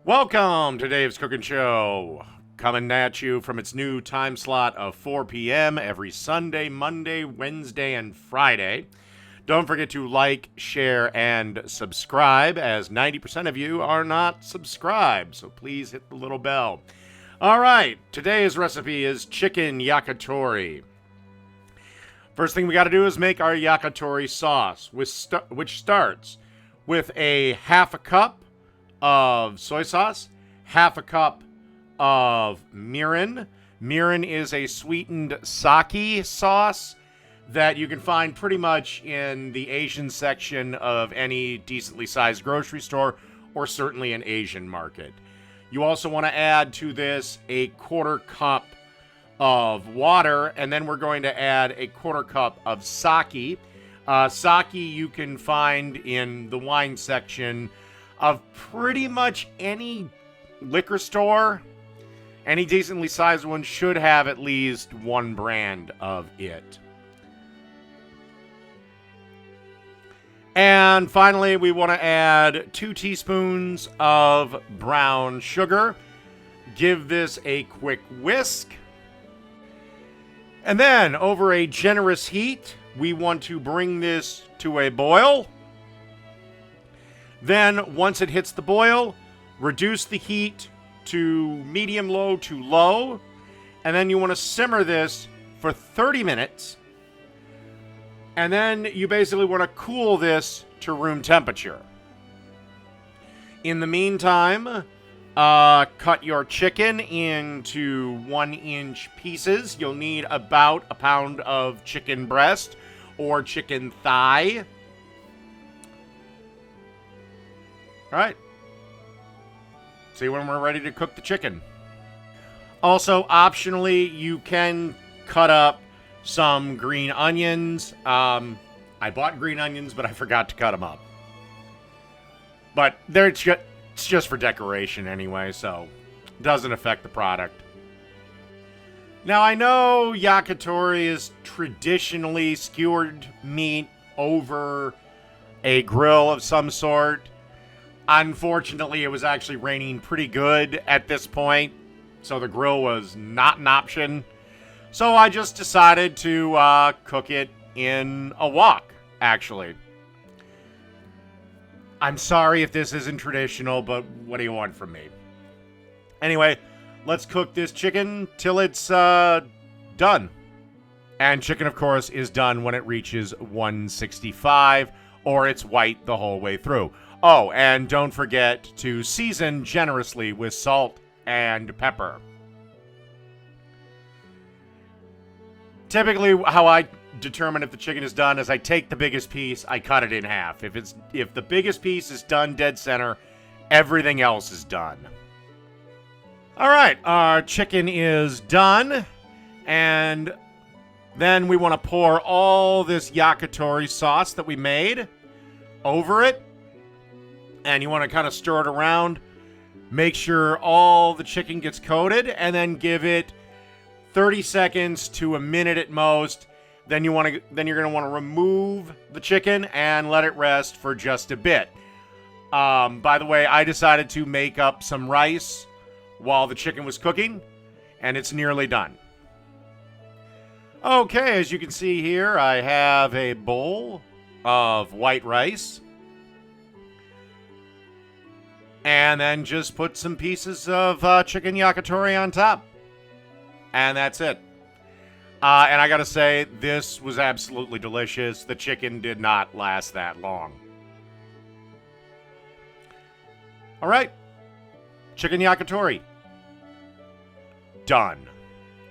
Welcome to Dave's Cooking Show, coming at you from its new time slot of 4 p.m. every Sunday, Monday, Wednesday, and Friday. Don't forget to like, share, and subscribe, as 90% of you are not subscribed, so please hit the little bell. All right, today's recipe is Chicken Yakatori. First thing we got to do is make our yakitori sauce, which starts with a half a cup of soy sauce, half a cup of mirin. Mirin is a sweetened sake sauce that you can find pretty much in the Asian section of any decently sized grocery store, or certainly an Asian market. You also want to add to this a quarter cup of water, and then we're going to add a quarter cup of sake. Sake you can find in the wine section of pretty much any liquor store. Any decently sized one should have at least one brand of it. And finally, we want to add 2 teaspoons of brown sugar. Give this a quick whisk. And then, over a generous heat, we want to bring this to a boil. Then, once it hits the boil, reduce the heat to medium-low to low. And then you want to simmer this for 30 minutes. And then you basically want to cool this to room temperature. In the meantime, cut your chicken into 1-inch pieces. You'll need about a pound of chicken breast or chicken thigh. All right. See when we're ready to cook the chicken. Also, optionally, you can cut up some green onions. I bought green onions, but I forgot to cut them up. But it's just for decoration anyway, so it doesn't affect the product. Now, I know yakitori is traditionally skewered meat over a grill of some sort. Unfortunately, it was actually raining pretty good at this point, so the grill was not an option. So I just decided to cook it in a wok, actually. I'm sorry if this isn't traditional, but what do you want from me? Anyway, let's cook this chicken till it's done. And chicken, of course, is done when it reaches 165, or it's white the whole way through. Oh, and don't forget to season generously with salt and pepper. Typically, how I determine if the chicken is done is I take the biggest piece, I cut it in half. If the biggest piece is done dead center, everything else is done. All right, our chicken is done, and then we want to pour all this yakitori sauce that we made over it. And you want to kind of stir it around, make sure all the chicken gets coated, and then give it 30 seconds to a minute at most. Then you're going to want to remove the chicken and let it rest for just a bit. By the way, I decided to make up some rice while the chicken was cooking, and it's nearly done. Okay, as you can see here, I have a bowl of white rice. And then just put some pieces of chicken yakitori on top. And that's it. And I gotta say, this was absolutely delicious. The chicken did not last that long. All right. Chicken yakitori. Done.